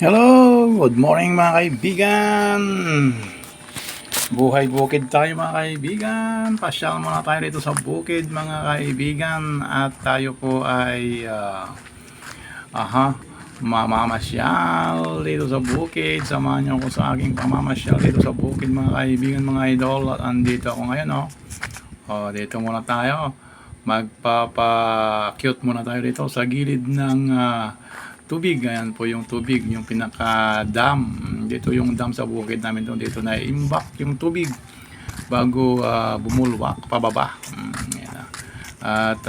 Hello! Good morning mga kaibigan! Buhay bukid tayo mga kaibigan. Pasyal muna tayo dito sa bukid mga kaibigan. At tayo po ay mamamasyal dito sa bukid. Samahan niyo ako sa aking pamamasyal dito sa bukid mga kaibigan, mga idol. At andito ako ngayon dito muna tayo. Magpapa-cute muna tayo dito sa gilid ng tubig. Ayan po yung tubig, yung pinaka-dam. Dito yung dam sa bukid namin doon. Dito na imbak yung tubig bago bumulwak pababa. Ayan. At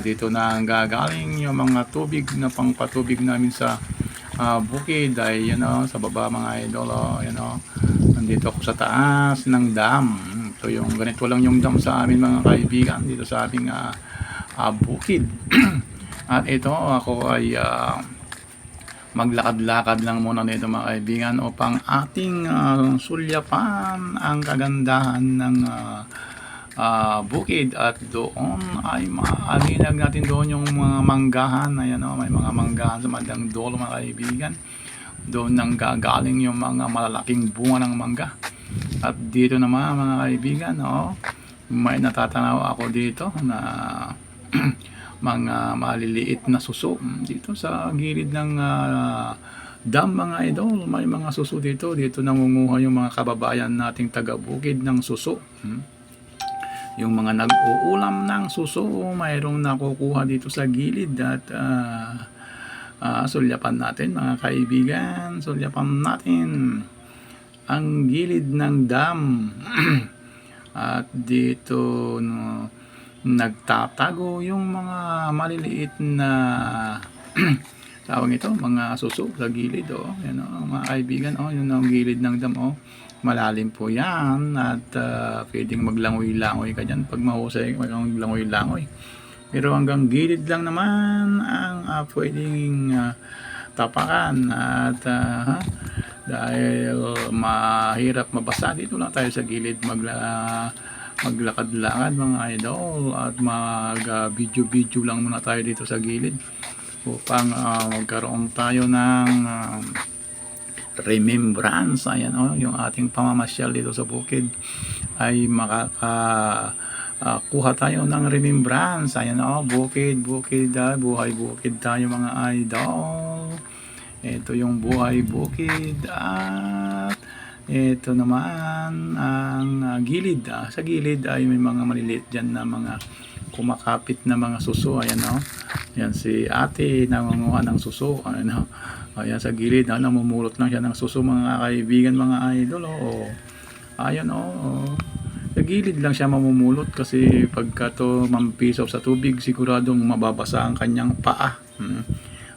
dito na ang gagaling yung mga tubig na pangpatubig namin sa bukid. Ay sa baba mga idol. Nandito ako sa taas ng dam. Ito yung ganito lang yung dam sa amin mga kaibigan. Dito sa aming bukid. At ito ako ay maglakad-lakad lang muna nito mga kaibigan upang ating sulyapan ang kagandahan ng bukid. At doon ay maalinag natin doon yung mga manggahan. Ayan may mga manggahan sa madang dulo mga kaibigan. Doon nang gagaling yung mga malalaking bunga ng mangga. At dito naman mga kaibigan may natatanaw ako dito na mga maliliit na suso dito sa gilid ng dam mga idol. May mga suso dito nangunguha yung mga kababayan nating taga-bukid ng suso. Yung mga nag-uulam ng suso, mayroong nakukuha dito sa gilid. At sulyapan natin mga kaibigan, sulyapan natin ang gilid ng dam. At dito nagtatago yung mga maliliit na tawag ito, mga suso sa gilid mga kaibigan. Yun ang gilid ng dam malalim po yan. At pwedeng maglangoy-langoy ka dyan pag mahusay maglangoy-langoy. Pero hanggang gilid lang naman ang pwedeng tapakan. At dahil mahirap mabasa, dito lang tayo sa gilid maglakad-lakad mga idol. At mag-video lang muna tayo dito sa gilid upang magkaroon tayo ng remembrance. Ayan yung ating pamamasyal dito sa bukid ay kuha tayo ng remembrance. Ayan bukid, buhay bukid tayo mga idol. Ito yung buhay bukid. At ito naman ang gilid. Sa gilid ay may mga maliliit dyan na mga kumakapit na mga suso. Ayan yan si ate nangunguha ng suso. Ayan sa gilid namumulot lang siya ng suso mga kaibigan, mga idol. Ayan sa gilid lang siya mamumulot kasi pagka to mampisaw sa tubig siguradong mababasa ang kanyang paa.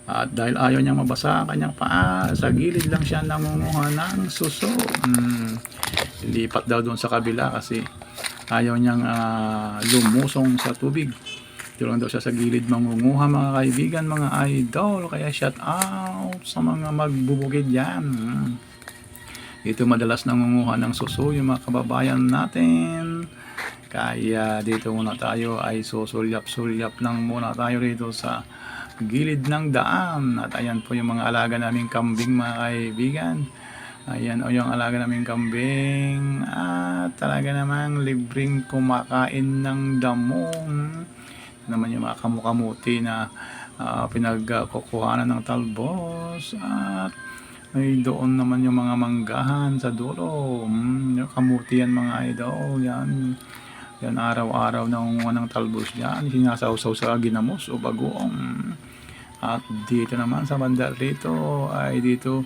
At dahil ayaw niyang mabasa ang kanyang paa, sa gilid lang siya nangunguha ng suso. Lipat daw doon sa kabila kasi ayaw niyang lumusong sa tubig. Ito lang daw siya sa gilid mangunguha mga kaibigan, mga idol. Kaya shout out sa mga magbubukid yan. Dito madalas nangunguha ng suso yung mga kababayan natin. Kaya dito muna tayo ay susulyap-sulyap lang muna tayo rito sa gilid ng daan. At ayan po yung mga alaga naming kambing mga kaibigan. Ayan yung alaga naming kambing. At talaga namang libreng kumakain ng damo. Naman yung mga kamukamuti na pinagkukuhanan ng talbos. At ay doon naman yung mga manggahan sa dulo. Yung kamuti yan mga idol. Yan araw-araw nangunguha ng talbos yan. Sinasawsaw sa ginamos o bagoong. At dito naman sa banda rito ay dito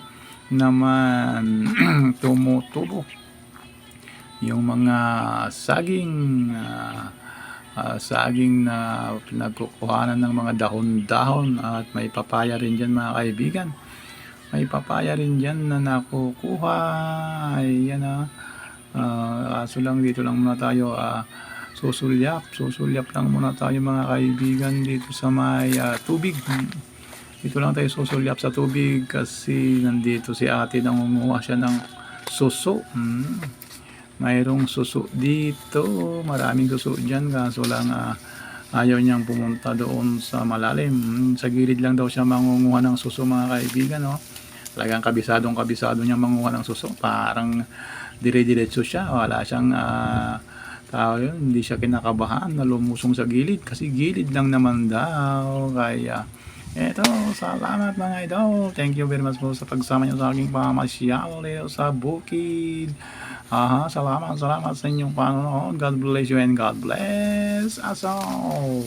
naman tumutubo yung mga saging na pinagkukuhanan ng mga dahon-dahon. At may papaya rin dyan mga kaibigan. May papaya rin dyan na nakukuha. Ayan kaso lang dito lang muna tayo susulyap lang muna tayo mga kaibigan dito sa may tubig. Dito lang tayo susulyap sa tubig kasi nandito si ate nangunguha siya ng suso. Mayroong suso dito, maraming suso dyan kaso lang ayaw niyang pumunta doon sa malalim. Sa gilid lang daw siya mangunguha ng suso mga kaibigan Talagang kabisado niya manguha ng suso. Parang dire-diretso siya. Wala siyang tao yun. Hindi siya kinakabahan na lumusong sa gilid. Kasi gilid lang naman daw. Kaya eto, salamat mga idol. Thank you very much po sa pagsama niyo sa aking pamasyal dito sa bukid. Salamat sa inyong panonood. God bless you and God bless us all.